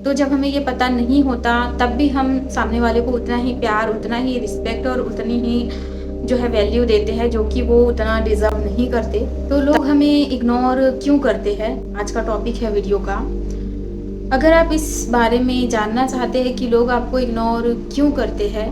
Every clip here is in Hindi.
तो जब हमें ये पता नहीं होता तब भी हम सामने वाले को उतना ही प्यार, उतना ही रिस्पेक्ट और उतनी ही जो है वैल्यू देते हैं जो कि वो उतना डिज़र्व नहीं करते। तो लोग हमें इग्नोर क्यों करते हैं, आज का टॉपिक है वीडियो का। अगर आप इस बारे में जानना चाहते हैं कि लोग आपको इग्नोर क्यों करते हैं,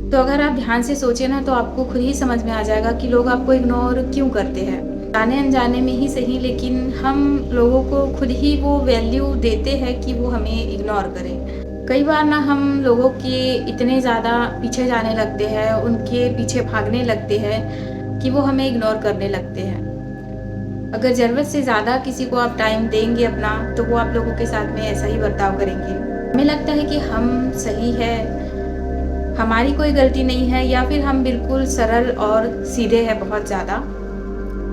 तो अगर आप ध्यान से सोचें ना तो आपको खुद ही समझ में आ जाएगा कि लोग आपको इग्नोर क्यों करते हैं। जाने अनजाने में ही सही, लेकिन हम लोगों को खुद ही वो वैल्यू देते हैं कि वो हमें इग्नोर करें। कई बार ना हम लोगों के इतने ज़्यादा पीछे जाने लगते हैं, उनके पीछे भागने लगते हैं कि वो हमें इग्नोर करने लगते हैं। अगर ज़रूरत से ज़्यादा किसी को आप टाइम देंगे अपना, तो वो आप लोगों के साथ में ऐसा ही बर्ताव करेंगे। हमें लगता है कि हम सही है, हमारी कोई गलती नहीं है, या फिर हम बिल्कुल सरल और सीधे हैं बहुत ज़्यादा।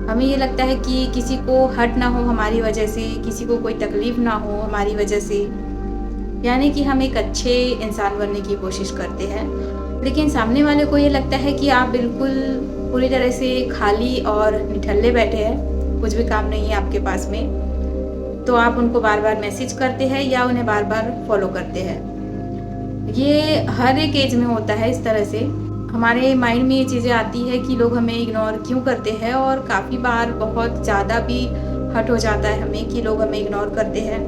हमें ये लगता है कि किसी को हर्ट ना हो हमारी वजह से, किसी को कोई तकलीफ़ ना हो हमारी वजह से, यानी कि हम एक अच्छे इंसान बनने की कोशिश करते हैं। लेकिन सामने वाले को ये लगता है कि आप बिल्कुल पूरी तरह से खाली और निठल्ले बैठे हैं, कुछ भी काम नहीं है आपके पास में। तो आप उनको बार बार मैसेज करते हैं या उन्हें बार बार फॉलो करते हैं। ये हर एक एज में होता है इस तरह से। हमारे माइंड में ये चीज़ें आती है कि लोग हमें इग्नोर क्यों करते हैं, और काफ़ी बार बहुत ज़्यादा भी हर्ट हो जाता है हमें कि लोग हमें इग्नोर करते हैं।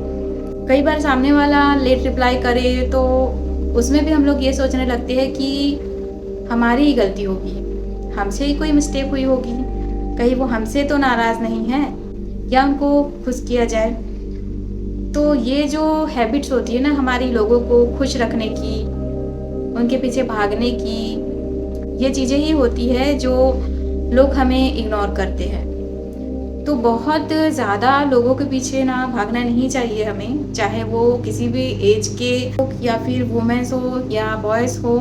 कई बार सामने वाला लेट रिप्लाई करे तो उसमें भी हम लोग ये सोचने लगते हैं कि हमारी ही गलती होगी, हमसे ही कोई मिस्टेक हुई होगी, कहीं वो हमसे तो नाराज़ नहीं है, या उनको खुश किया जाए। तो ये जो हैबिट्स होती है ना हमारी लोगों को खुश रखने की, उनके पीछे भागने की, ये चीज़ें ही होती है जो लोग हमें इग्नोर करते हैं। तो बहुत ज़्यादा लोगों के पीछे ना भागना नहीं चाहिए हमें, चाहे वो किसी भी एज के हो या फिर वुमेन्स हो या बॉयज़ हो।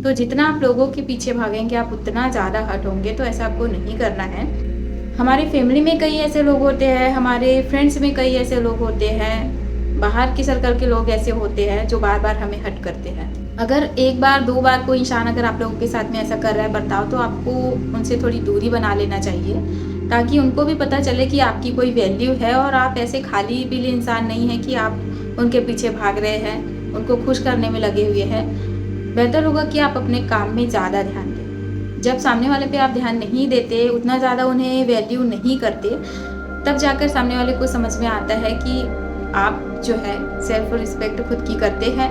तो जितना आप लोगों के पीछे भागेंगे आप उतना ज़्यादा हर्ट होंगे, तो ऐसा आपको नहीं करना है। हमारी फैमिली में कई ऐसे लोग होते हैं, हमारे फ्रेंड्स में कई ऐसे लोग होते हैं, बाहर के सर्कल के लोग ऐसे होते हैं जो बार बार हमें हर्ट करते हैं। अगर एक बार दो बार कोई इंसान अगर आप लोगों के साथ में ऐसा कर रहा है बर्ताव, तो आपको उनसे थोड़ी दूरी बना लेना चाहिए, ताकि उनको भी पता चले कि आपकी कोई वैल्यू है और आप ऐसे खाली बिली इंसान नहीं है कि आप उनके पीछे भाग रहे हैं, उनको खुश करने में लगे हुए हैं। बेहतर होगा कि आप अपने काम में ज़्यादा ध्यान दें। जब सामने वाले पे आप ध्यान नहीं देते, उतना ज़्यादा उन्हें वैल्यू नहीं करते, तब जाकर सामने वाले को समझ में आता है कि आप जो है सेल्फ रिस्पेक्ट खुद की करते हैं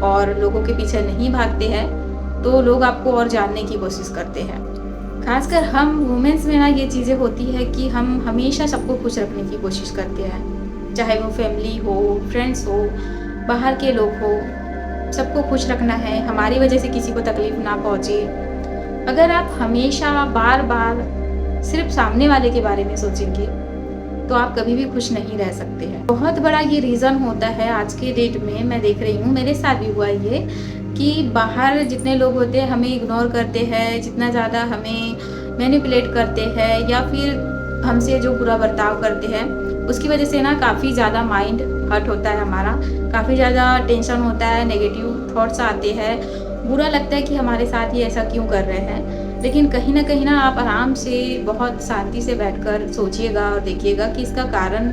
और लोगों के पीछे नहीं भागते हैं, तो लोग आपको और जानने की कोशिश करते हैं। खासकर हम वुमेन्स में ना ये चीज़ें होती है कि हम हमेशा सबको खुश रखने की कोशिश करते हैं, चाहे वो फैमिली हो, फ्रेंड्स हो, बाहर के लोग हो, सबको खुश रखना है, हमारी वजह से किसी को तकलीफ ना पहुँचे। अगर आप हमेशा बार बार सिर्फ सामने वाले के बारे में सोचेंगे तो आप कभी भी खुश नहीं रह सकते हैं। बहुत बड़ा ये रीज़न होता है आज के डेट में, मैं देख रही हूँ, मेरे साथ भी हुआ ये, कि बाहर जितने लोग होते हैं हमें इग्नोर करते हैं, जितना ज़्यादा हमें मैनिपुलेट करते हैं या फिर हमसे जो बुरा बर्ताव करते हैं, उसकी वजह से ना काफ़ी ज़्यादा माइंड हर्ट होता है हमारा, काफ़ी ज़्यादा टेंशन होता है, नेगेटिव थॉट्स आते हैं, बुरा लगता है कि हमारे साथ ये ऐसा क्यों कर रहे हैं। लेकिन कहीं ना आप आराम से बहुत शांति से बैठकर सोचिएगा और देखिएगा कि इसका कारण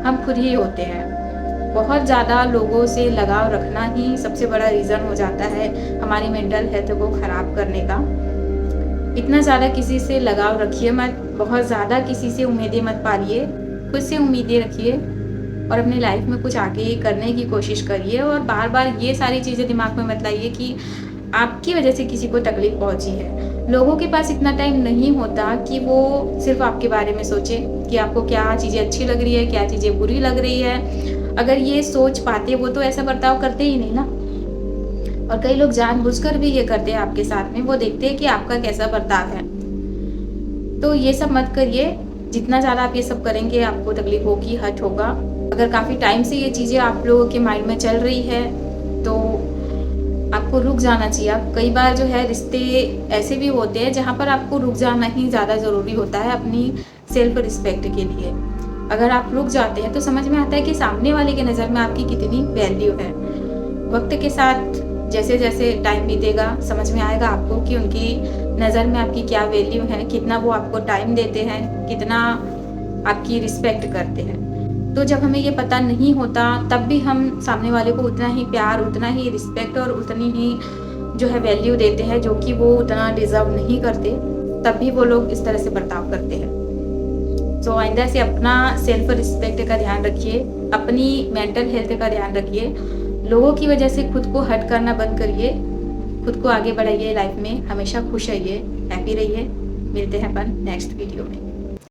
हम खुद ही होते हैं। बहुत ज़्यादा लोगों से लगाव रखना ही सबसे बड़ा रीज़न हो जाता है हमारी मेंटल हेल्थ को ख़राब करने का। इतना ज़्यादा किसी से लगाव रखिए मत, बहुत ज़्यादा किसी से उम्मीदें मत पालिए, खुद से उम्मीदें रखिए और अपनी लाइफ में कुछ आगे करने की कोशिश करिए। और बार बार ये सारी चीज़ें दिमाग में मत लाइए कि आपकी वजह से किसी को तकलीफ पहुंची है। लोगों के पास इतना टाइम नहीं होता कि वो सिर्फ आपके बारे में सोचे कि आपको क्या चीज़ें अच्छी लग रही है, क्या चीज़ें बुरी लग रही है। अगर ये सोच पाते वो तो ऐसा बर्ताव करते ही नहीं ना। और कई लोग जानबूझकर भी ये करते हैं आपके साथ में, वो देखते हैं कि आपका कैसा बर्ताव है। तो ये सब मत करिए, जितना ज़्यादा आप ये सब करेंगे आपको तकलीफ होगी, हर्ट होगा। अगर काफ़ी टाइम से ये चीज़ें आप लोगों के माइंड में चल रही है तो आपको रुक जाना चाहिए। आप कई बार जो है रिश्ते ऐसे भी होते हैं जहाँ पर आपको रुक जाना ही ज़्यादा ज़रूरी होता है अपनी सेल्फ रिस्पेक्ट के लिए। अगर आप रुक जाते हैं तो समझ में आता है कि सामने वाले के नज़र में आपकी कितनी वैल्यू है। वक्त के साथ जैसे जैसे टाइम बीतेगा समझ में आएगा आपको कि उनकी नज़र में आपकी क्या वैल्यू है, कितना वो आपको टाइम देते हैं, कितना आपकी रिस्पेक्ट करते हैं। तो जब हमें ये पता नहीं होता तब भी हम सामने वाले को उतना ही प्यार, उतना ही रिस्पेक्ट और उतनी ही जो है वैल्यू देते हैं जो कि वो उतना डिज़र्व नहीं करते, तब भी वो लोग इस तरह से बर्ताव करते हैं। तो आइंदा से अपना सेल्फ रिस्पेक्ट का ध्यान रखिए, अपनी मेंटल हेल्थ का ध्यान रखिए, लोगों की वजह से खुद को हर्ट करना बंद करिए, खुद को आगे बढ़ाइए, लाइफ में हमेशा खुश रहिए, हैप्पी रहिए। मिलते हैं अपन नेक्स्ट वीडियो में।